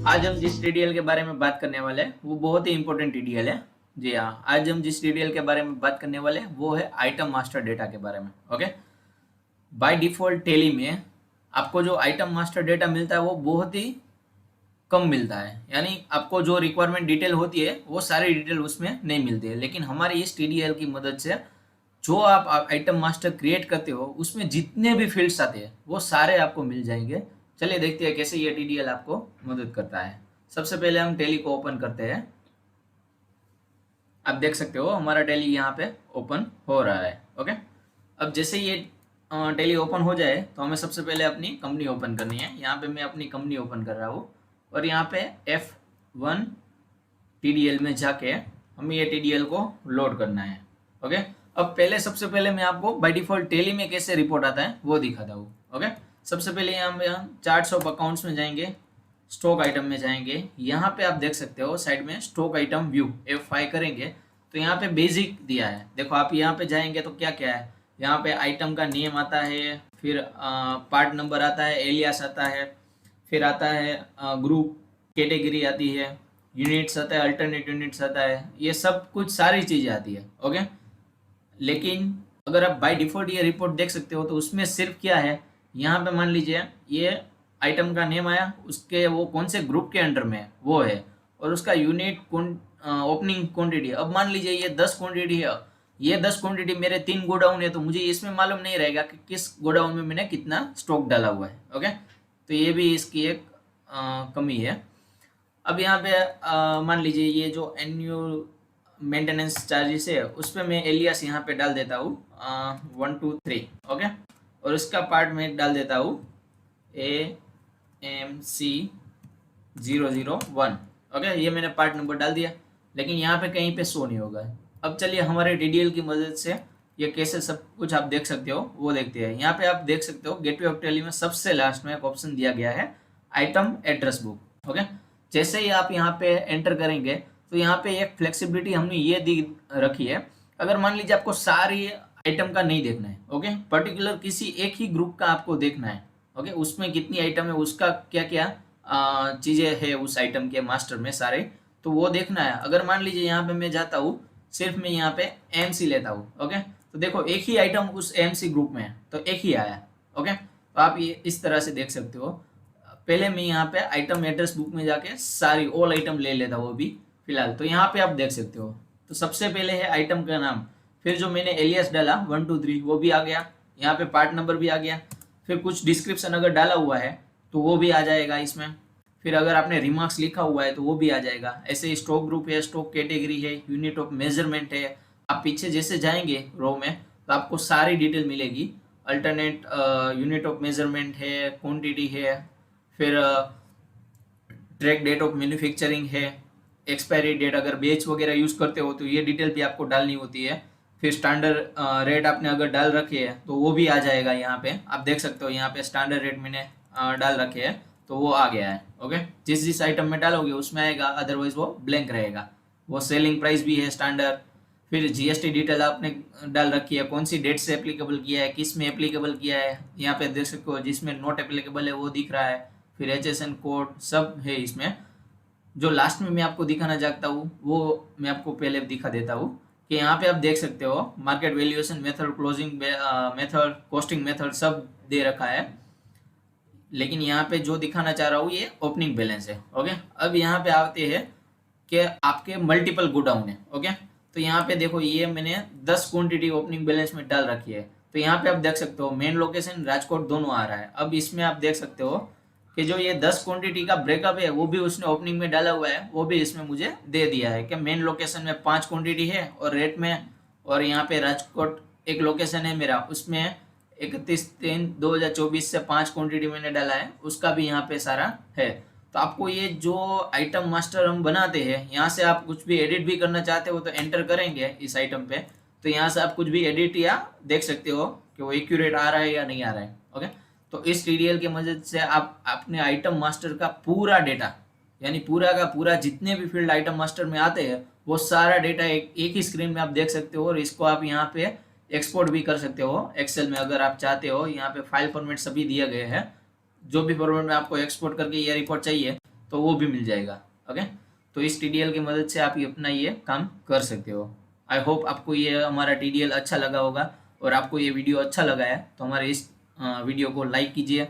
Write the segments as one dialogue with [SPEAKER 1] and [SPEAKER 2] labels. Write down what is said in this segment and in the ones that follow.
[SPEAKER 1] आज हम जिस टीडीएल के बारे में बात करने वाले हैं वो बहुत ही इंपॉर्टेंट टीडीएल है। जी हाँ, आज हम जिस टीडीएल के बारे में बात करने वाले हैं वो है आइटम मास्टर डेटा के बारे में। ओके, बाय डिफॉल्ट टेली में आपको जो आइटम मास्टर डेटा मिलता है वो बहुत ही कम मिलता है, यानी आपको जो रिक्वायरमेंट डिटेल होती है वो सारी डिटेल उसमें नहीं मिलती है। लेकिन हमारी इस टीडीएल की मदद से जो आप आइटम मास्टर क्रिएट करते हो उसमें जितने भी फील्ड्स आते हैं वो सारे आपको मिल जाएंगे। चलिए देखते हैं कैसे ये टीडीएल आपको मदद करता है। सबसे पहले हम टेली को ओपन करते हैं। आप देख सकते हो हमारा टेली यहाँ पे ओपन हो रहा है। ओके, अब जैसे ये टेली ओपन हो जाए तो हमें सबसे पहले अपनी कंपनी ओपन करनी है। यहाँ पे मैं अपनी कंपनी ओपन कर रहा हूँ और यहाँ पे F1 टीडीएल में जाके हमें ये टीडीएल को लोड करना है। ओके, अब पहले सबसे पहले मैं आपको बाय डिफॉल्ट टेली में कैसे रिपोर्ट आता है वो दिखाता हूँ। ओके, सबसे पहले यहाँ पे हम चार्ट्स ऑफ अकाउंट्स में जाएंगे, स्टॉक आइटम में जाएंगे। यहाँ पे आप देख सकते हो साइड में स्टॉक आइटम व्यू F5 करेंगे तो यहाँ पे बेसिक दिया है। देखो आप यहाँ पे जाएंगे तो क्या क्या है, यहाँ पे आइटम का नेम आता है, फिर पार्ट नंबर आता है, एलियास आता है, फिर आता है ग्रुप कैटेगरी आती है, यूनिट्स आता है, अल्टरनेट यूनिट्स आता है, ये सब कुछ सारी चीज़ें आती है। ओके, लेकिन अगर आप बाय डिफॉल्ट ये रिपोर्ट देख सकते हो तो उसमें सिर्फ क्या है, यहाँ पे मान लीजिए ये आइटम का नेम आया, उसके वो कौन से ग्रुप के अंडर में है वो है, और उसका यूनिट ओपनिंग क्वांटिटी। अब मान लीजिए ये 10 क्वांटिटी है, ये 10 क्वांटिटी मेरे 3 गोडाउन है तो मुझे इसमें मालूम नहीं रहेगा कि किस गोडाउन में मैंने कितना स्टॉक डाला हुआ है। ओके, तो ये भी इसकी एक कमी है। अब यहाँ पे मान लीजिए ये जो एन्यूअल मेंटेनेंस चार्जेस है उस पर मैं एलियास यहाँ पे डाल देता हूँ 1 2 3। ओके, और उसका पार्ट में डाल देता हूँ AMC001। ओके, ये मैंने पार्ट नंबर डाल दिया, लेकिन यहाँ पे कहीं पे शो नहीं होगा। अब चलिए हमारे टीडीएल की मदद से ये कैसे सब कुछ आप देख सकते हो वो देखते हैं। यहाँ पे आप देख सकते हो गेटवे ऑफ टेली में सबसे लास्ट में एक ऑप्शन दिया गया है आइटम एड्रेस बुक। ओके, जैसे ही आप यहाँ पे एंटर करेंगे तो यहाँ पे एक फ्लेक्सिबिलिटी हमने ये दी रखी है। अगर मान लीजिए आपको सारी आइटम का नहीं देखना है, ओके, पर्टिकुलर किसी एक ही ग्रुप का आपको देखना है, ओके, उसमें कितनी आइटम है, उसका क्या क्या चीज़ें है उस आइटम के मास्टर में सारे, तो वो देखना है। अगर मान लीजिए यहाँ पे मैं जाता हूँ, सिर्फ मैं यहाँ पे AMC लेता हूँ, ओके, तो देखो एक ही आइटम उस AMC ग्रुप में है तो एक ही आया। ओके, तो आप ये इस तरह से देख सकते हो। पहले मैं यहाँ पे आइटम एड्रेस बुक में जाके सारी ऑल आइटम ले लेता हूँ अभी फिलहाल। तो यहाँ पे आप देख सकते हो, तो सबसे पहले है आइटम का नाम, फिर जो मैंने एलियास डाला 1 2 3 वो भी आ गया, यहाँ पे पार्ट नंबर भी आ गया, फिर कुछ डिस्क्रिप्शन अगर डाला हुआ है तो वो भी आ जाएगा इसमें, फिर अगर आपने रिमार्क्स लिखा हुआ है तो वो भी आ जाएगा। ऐसे ही स्टॉक ग्रुप है, स्टॉक कैटेगरी है, यूनिट ऑफ मेजरमेंट है। आप पीछे जैसे जाएंगे रो में तो आपको सारी डिटेल मिलेगी। अल्टरनेट यूनिट ऑफ मेजरमेंट है, क्वांटिटी है, फिर ट्रैक डेट ऑफ मैन्युफैक्चरिंग है, एक्सपायरी डेट, अगर बेच वगैरह यूज़ करते हो तो ये डिटेल भी आपको डालनी होती है। फिर स्टैंडर्ड रेट आपने अगर डाल रखे है तो वो भी आ जाएगा। यहाँ पे आप देख सकते हो, यहाँ पे स्टैंडर्ड रेट मैंने डाल रखे है तो वो आ गया है। ओके, जिस जिस आइटम में डालोगे उसमें आएगा, अदरवाइज वो ब्लैंक रहेगा। वो सेलिंग प्राइस भी है स्टैंडर्ड। फिर जीएसटी डिटेल आपने डाल रखी है, कौन सी डेट से एप्लीकेबल किया है, किस में एप्लीकेबल किया है, यहाँ पे देख सकते हो जिसमें नॉट एप्लीकेबल है वो दिख रहा है। फिर HSN कोड सब है इसमें। जो लास्ट में मैं आपको दिखाना चाहता हूँ वो मैं आपको पहले दिखा देता हूँ कि यहाँ पे आप देख सकते हो market valuation method, closing method, costing method सब दे रखा है। लेकिन यहाँ पे जो दिखाना चाह रहा हूँ ये ओपनिंग बैलेंस है। ओके, अब यहाँ पे आते हैं कि आपके मल्टीपल गोडाउन है। ओके, तो यहाँ पे देखो ये मैंने 10 क्वांटिटी ओपनिंग बैलेंस में डाल रखी है। तो यहाँ पे आप देख सकते हो मेन लोकेशन राजकोट दोनों आ रहा है। अब इसमें आप देख सकते हो कि जो ये 10 क्वांटिटी का ब्रेकअप है वो भी उसने ओपनिंग में डाला हुआ है, वो भी इसमें मुझे दे दिया है कि मेन लोकेशन में 5 क्वांटिटी है और रेट में, और यहाँ पे राजकोट एक लोकेशन है मेरा, उसमें 31/3/2024 से 5 क्वांटिटी मैंने डाला है, उसका भी यहाँ पे सारा है। तो आपको ये जो आइटम मास्टर हम बनाते हैं यहाँ से आप कुछ भी एडिट भी करना चाहते हो तो एंटर करेंगे इस आइटम पे, तो यहाँ से आप कुछ भी एडिट या देख सकते हो कि वो एक्यूरेट आ रहा है या नहीं आ रहा है। ओके, तो इस टीडीएल की मदद से आप अपने आइटम मास्टर का पूरा डेटा, यानी पूरा का पूरा जितने भी फील्ड आइटम मास्टर में आते हैं वो सारा डेटा एक ही स्क्रीन में आप देख सकते हो। और इसको आप यहाँ पे एक्सपोर्ट भी कर सकते हो एक्सेल में अगर आप चाहते हो। यहाँ पे फाइल फॉर्मेट सभी दिए गए हैं, जो भी फॉर्मेट में आपको एक्सपोर्ट करके ये रिपोर्ट चाहिए तो वो भी मिल जाएगा। ओके, तो इस TDL की मदद से आप ये अपना ये काम कर सकते हो। आई होप आपको ये हमारा TDL अच्छा लगा होगा, और आपको ये वीडियो अच्छा लगा है तो हमारे इस वीडियो को लाइक कीजिए।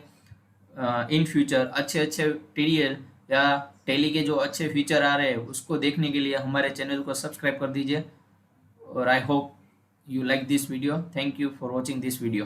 [SPEAKER 1] इन फ्यूचर अच्छे अच्छे TDL या टेली के जो अच्छे फीचर आ रहे हैं उसको देखने के लिए हमारे चैनल को सब्सक्राइब कर दीजिए। और I hope you like this video. Thank you for watching this video.